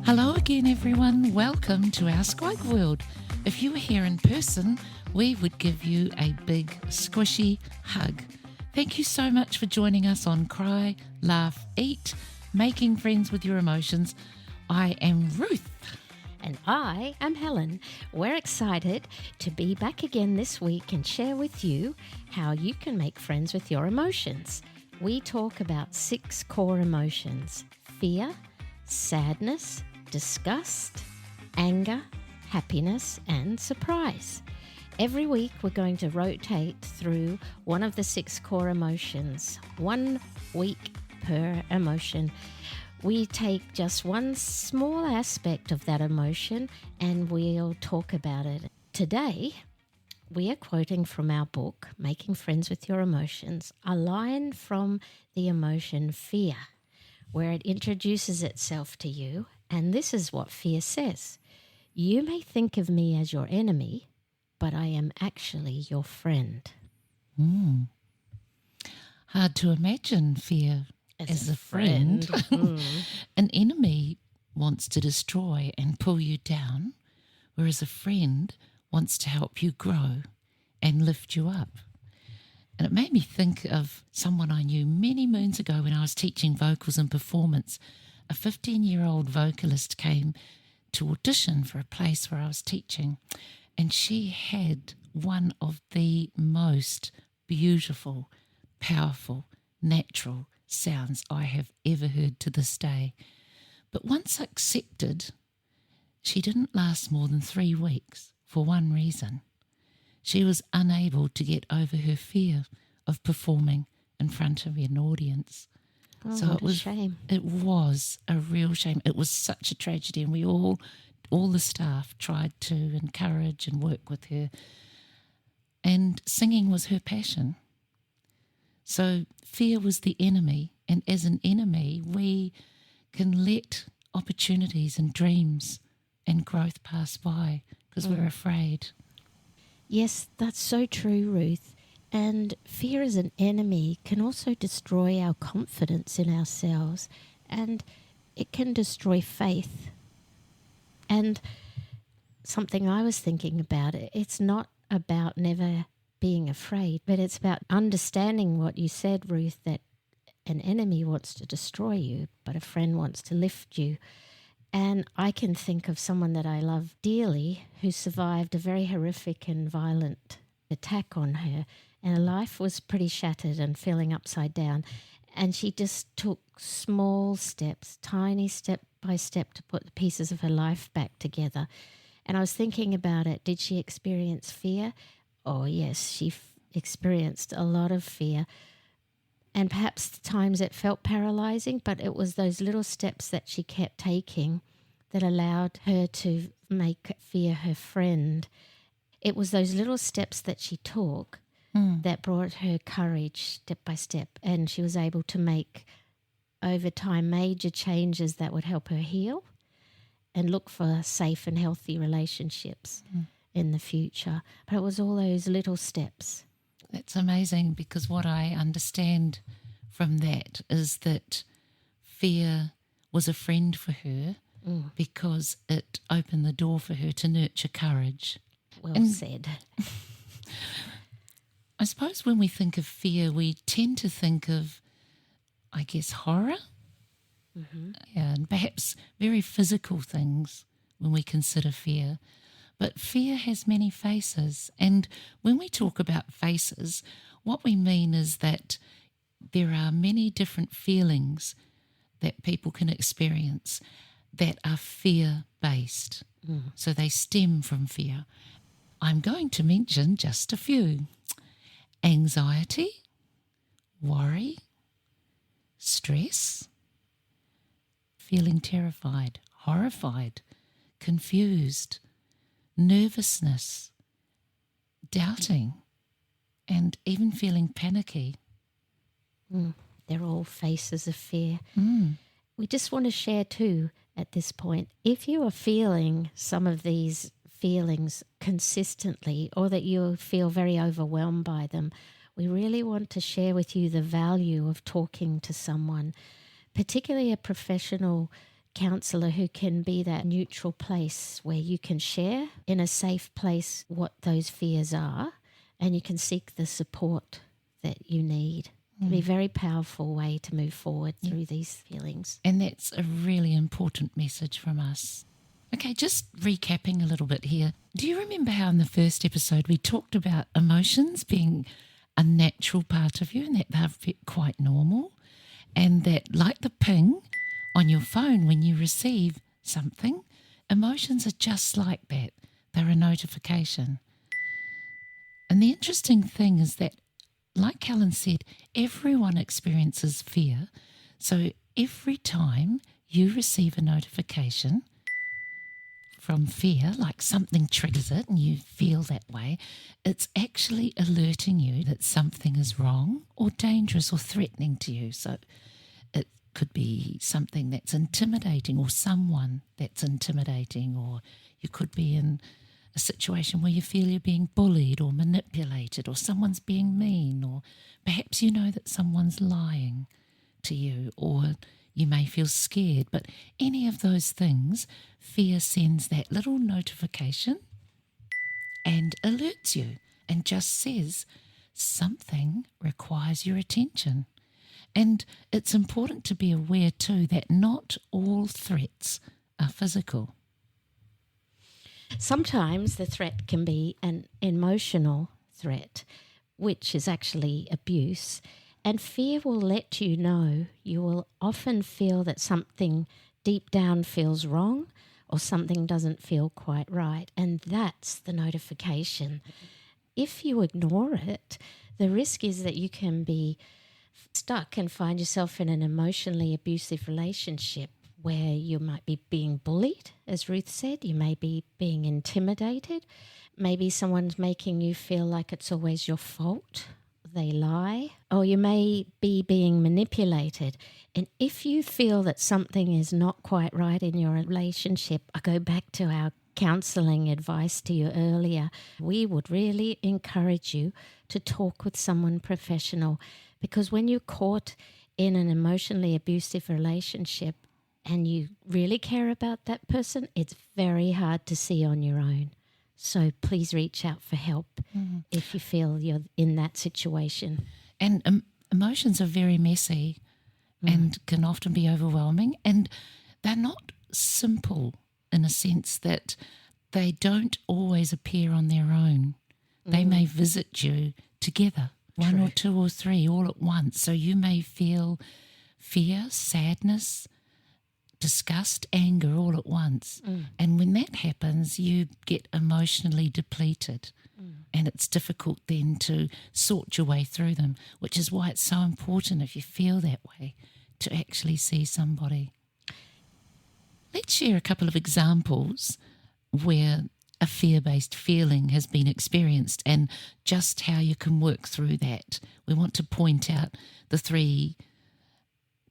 Hello again, everyone. Welcome to our Skype world. If you were here in person, we would give you a big, squishy hug. Thank you so much for joining us on Cry, Laugh, Eat, Making Friends with Your Emotions. I am Ruth. And I am Helen. We're excited to be back again this week and share with you how you can make friends with your emotions. We talk about 6 core emotions: fear, sadness, disgust, anger, happiness, and surprise. Every week we're going to rotate through one of the 6 core emotions, 1 week per emotion. We take just one small aspect of that emotion and we'll talk about it. Today, we are quoting from our book, Making Friends with Your Emotions, a line from the emotion fear, where it introduces itself to you. And this is what fear says: "You may think of me as your enemy, but I am actually your friend." Hard to imagine fear as a friend. An enemy wants to destroy and pull you down, whereas a friend wants to help you grow and lift you up. And it made me think of someone I knew many moons ago when I was teaching vocals and performance. A 15-year-old vocalist came to audition for a place where I was teaching, and she had one of the most beautiful, powerful, natural sounds I have ever heard to this day. But once accepted, she didn't last more than 3 weeks for one reason. She was unable to get over her fear of performing in front of an audience. Oh, So what it was a shame. It was a real shame. It was such a tragedy, and we all the staff tried to encourage and work with her. And singing was her passion. So fear was the enemy, and as an enemy, we can let opportunities and dreams and growth pass by because we're afraid. Yes, that's so true, Ruth. And fear as an enemy can also destroy our confidence in ourselves, and it can destroy faith. And something I was thinking about, it's not about never being afraid, but it's about understanding what you said, Ruth, that an enemy wants to destroy you, but a friend wants to lift you. And I can think of someone that I love dearly who survived a very horrific and violent attack on her, and her life was pretty shattered and feeling upside down. And she just took small steps, tiny step by step, to put the pieces of her life back together. And I was thinking about it. Did she experience fear? Oh, yes, she experienced a lot of fear. And perhaps the times it felt paralyzing, but it was those little steps that she kept taking that allowed her to make fear her friend. It was those little steps that she took that brought her courage step by step, and she was able to make, over time, major changes that would help her heal and look for safe and healthy relationships in the future. But it was all those little steps. That's amazing, because what I understand from that is that fear was a friend for her because it opened the door for her to nurture courage. Well said. I suppose when we think of fear, we tend to think of, I guess, horror. Yeah, and perhaps very physical things when we consider fear. But fear has many faces. And when we talk about faces, what we mean is that there are many different feelings that people can experience that are fear-based. So they stem from fear. I'm going to mention just a few: anxiety, worry, stress, feeling terrified, horrified, confused, nervousness, doubting, and even feeling panicky. They're all faces of fear. We just want to share too at this point, if you are feeling some of these feelings consistently, or that you feel very overwhelmed by them, we really want to share with you the value of talking to someone, particularly a professional counsellor who can be that neutral place where you can share in a safe place what those fears are, and you can seek the support that you need. It can be a very powerful way to move forward through these feelings. And that's a really important message from us. Okay, just recapping a little bit here. Do you remember how in the first episode we talked about emotions being a natural part of you and that they're quite normal? And that, like the ping on your phone when you receive something, emotions are just like that. They're a notification. And the interesting thing is that, like Helen said, everyone experiences fear. So every time you receive a notification from fear, like something triggers it and you feel that way, it's actually alerting you that something is wrong or dangerous or threatening to you. So it could be something that's intimidating or someone that's intimidating, or you could be in a situation where you feel you're being bullied or manipulated, or someone's being mean, or perhaps you know that someone's lying to you, or you may feel scared. But any of those things, fear sends that little notification and alerts you and just says something requires your attention. And it's important to be aware too that not all threats are physical. Sometimes the threat can be an emotional threat, which is actually abuse. And fear will let you know. You will often feel that something deep down feels wrong or something doesn't feel quite right. And that's the notification. If you ignore it, the risk is that you can be stuck and find yourself in an emotionally abusive relationship where you might be being bullied, as Ruth said. You may be being intimidated. Maybe someone's making you feel like it's always your fault. They lie. Or you may be being manipulated. And if you feel that something is not quite right in your relationship, I go back to our counselling advice to you earlier. We would really encourage you to talk with someone professional, because when you're caught in an emotionally abusive relationship and you really care about that person, it's very hard to see on your own. So please reach out for help if you feel you're in that situation. And emotions are very messy and can often be overwhelming, and they're not simple in a sense that they don't always appear on their own. They may visit you together, one or two or three all at once. So you may feel fear, sadness, disgust, anger all at once. And when that happens, you get emotionally depleted. And it's difficult then to sort your way through them, which is why it's so important, if you feel that way, to actually see somebody. Let's share a couple of examples where a fear-based feeling has been experienced and just how you can work through that. We want to point out the three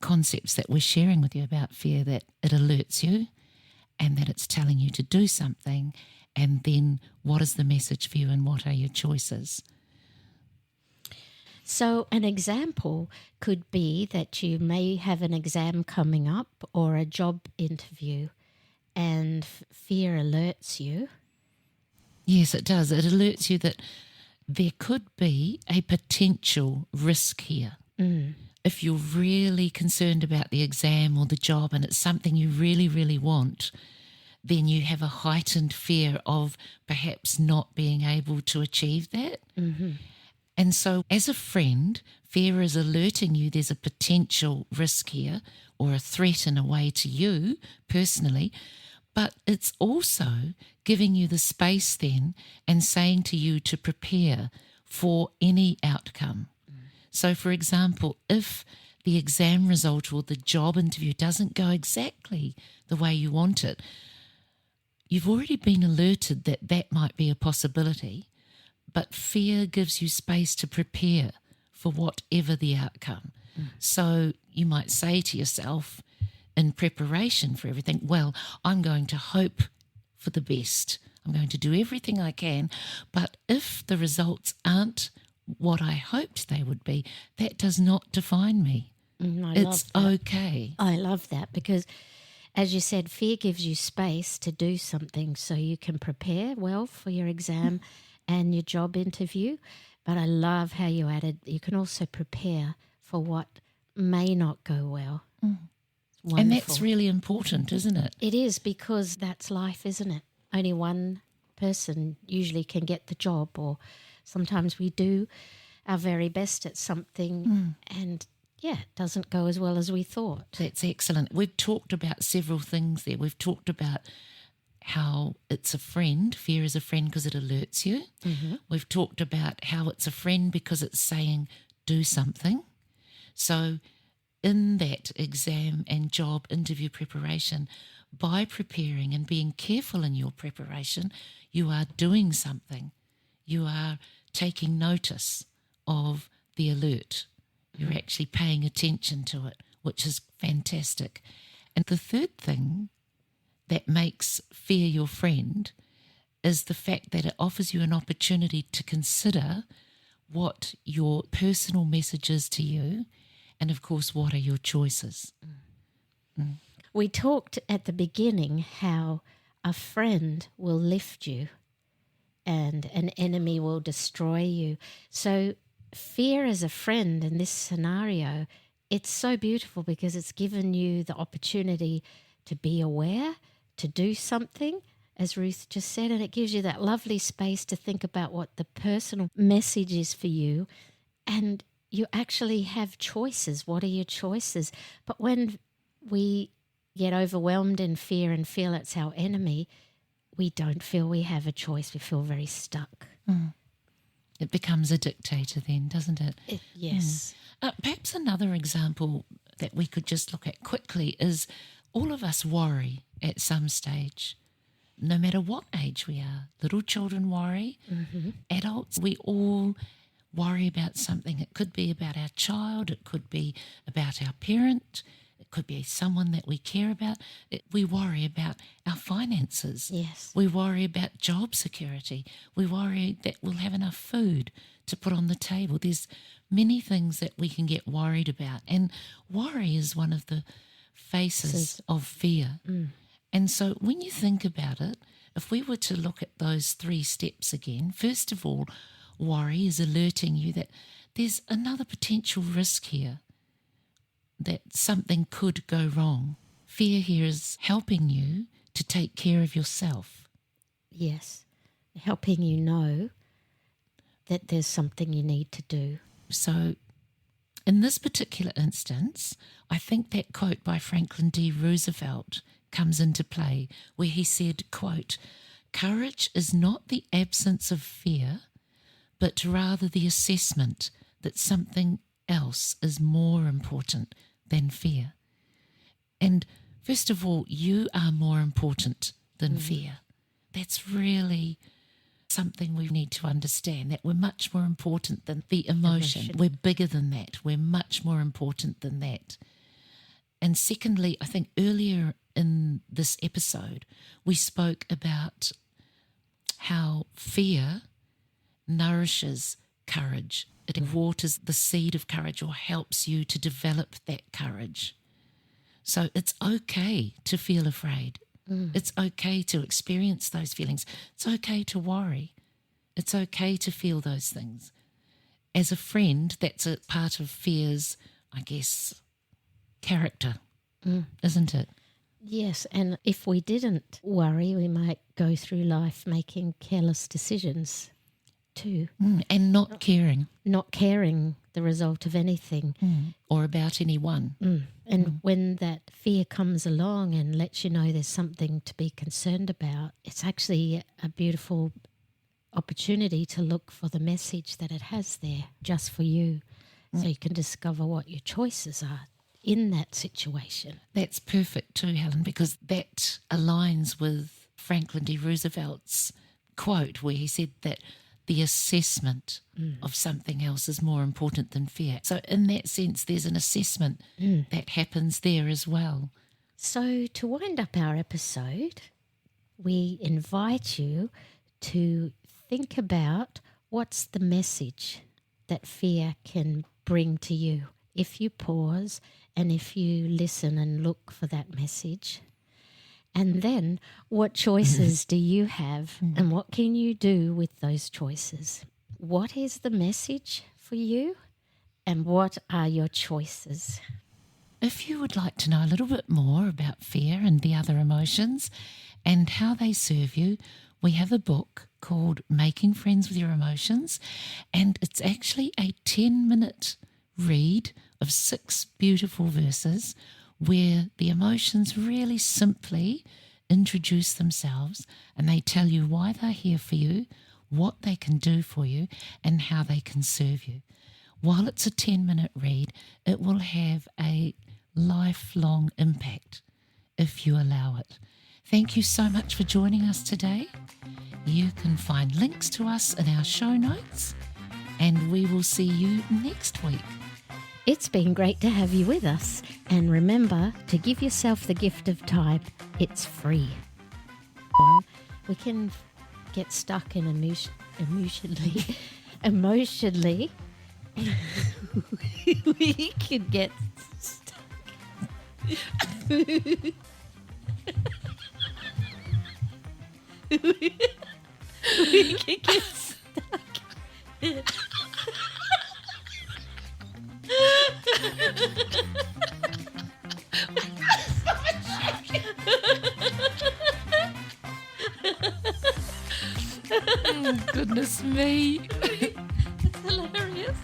concepts that we're sharing with you about fear: that it alerts you and that it's telling you to do something, and then what is the message for you and what are your choices. So an example could be that you may have an exam coming up or a job interview, and fear alerts you. Yes, it does. It alerts you that there could be a potential risk here. If you're really concerned about the exam or the job and it's something you really, really want, then you have a heightened fear of perhaps not being able to achieve that. And so as a friend, fear is alerting you there's a potential risk here or a threat in a way to you personally, but it's also giving you the space then and saying to you to prepare for any outcome. So, for example, if the exam result or the job interview doesn't go exactly the way you want it, you've already been alerted that that might be a possibility, but fear gives you space to prepare for whatever the outcome. So you might say to yourself in preparation for everything, well, I'm going to hope for the best. I'm going to do everything I can, but if the results aren't what I hoped they would be, that does not define me. It's okay. I love that, because as you said, fear gives you space to do something so you can prepare well for your exam and your job interview. But I love how you added you can also prepare for what may not go well. Wonderful. And that's really important, isn't it? It is, because that's life, isn't it? Only one person usually can get the job, or sometimes we do our very best at something and, it doesn't go as well as we thought. That's excellent. We've talked about several things there. We've talked about how it's a friend. Fear is a friend because it alerts you. Mm-hmm. We've talked about how it's a friend because it's saying do something. So in that exam and job interview preparation, by preparing and being careful in your preparation, you are doing something. You are taking notice of the alert. You're actually paying attention to it, which is fantastic. And the third thing that makes fear your friend is the fact that it offers you an opportunity to consider what your personal message is to you, and of course, what are your choices. We talked at the beginning how a friend will lift you and an enemy will destroy you. So fear as a friend in this scenario, it's so beautiful because it's given you the opportunity to be aware, to do something, as Ruth just said, and it gives you that lovely space to think about what the personal message is for you, and you actually have choices. What are your choices? But when we get overwhelmed in fear and feel it's our enemy, we don't feel we have a choice. We feel very stuck. It becomes a dictator then, doesn't it? Yes. Perhaps another example that we could just look at quickly is all of us worry at some stage, no matter what age we are. Little children worry, adults, we all worry about something. It could be about our child, it could be about our parent, it could be someone that we care about. We worry about our finances. Yes. We worry about job security. We worry that we'll have enough food to put on the table. There's many things that we can get worried about. And worry is one of the faces of fear. And so when you think about it, if we were to look at those 3 steps again, first of all, worry is alerting you that there's another potential risk here, that something could go wrong. Fear here is helping you to take care of yourself. Yes, helping you know that there's something you need to do. So in this particular instance, I think that quote by Franklin D. Roosevelt comes into play, where he said, quote, "Courage is not the absence of fear, but rather the assessment that something else is more important than fear." And first of all, you are more important than fear. That's really something we need to understand, that we're much more important than the emotion. We're bigger than that. We're much more important than that. And secondly, I think earlier in this episode, we spoke about how fear nourishes courage. It waters the seed of courage, or helps you to develop that courage. So it's okay to feel afraid. It's okay to experience those feelings. It's okay to worry. It's okay to feel those things. As a friend, that's a part of fear's, I guess, character, isn't it? Yes, and if we didn't worry, we might go through life making careless decisions too. And not caring. Not caring the result of anything. Or about anyone. And when that fear comes along and lets you know there's something to be concerned about, it's actually a beautiful opportunity to look for the message that it has there just for you, so you can discover what your choices are in that situation. That's perfect too, Helen, because that aligns with Franklin D. Roosevelt's quote, where he said that the assessment of something else is more important than fear. So in that sense, there's an assessment that happens there as well. So to wind up our episode, we invite you to think about what's the message that fear can bring to you. If you pause and if you listen and look for that message, And then what choices do you have and what can you do with those choices? What is the message for you and what are your choices? If you would like to know a little bit more about fear and the other emotions and how they serve you, we have a book called Making Friends with Your Emotions, and it's actually a 10-minute read of 6 beautiful verses where the emotions really simply introduce themselves and they tell you why they're here for you, what they can do for you, and how they can serve you. While it's a 10-minute read, it will have a lifelong impact if you allow it. Thank you so much for joining us today. You can find links to us in our show notes, and we will see you next week. It's been great to have you with us. And remember to give yourself the gift of time. It's free. We can get stuck in emotionally. We can get stuck. We can get stuck. Oh, goodness me. It's hilarious.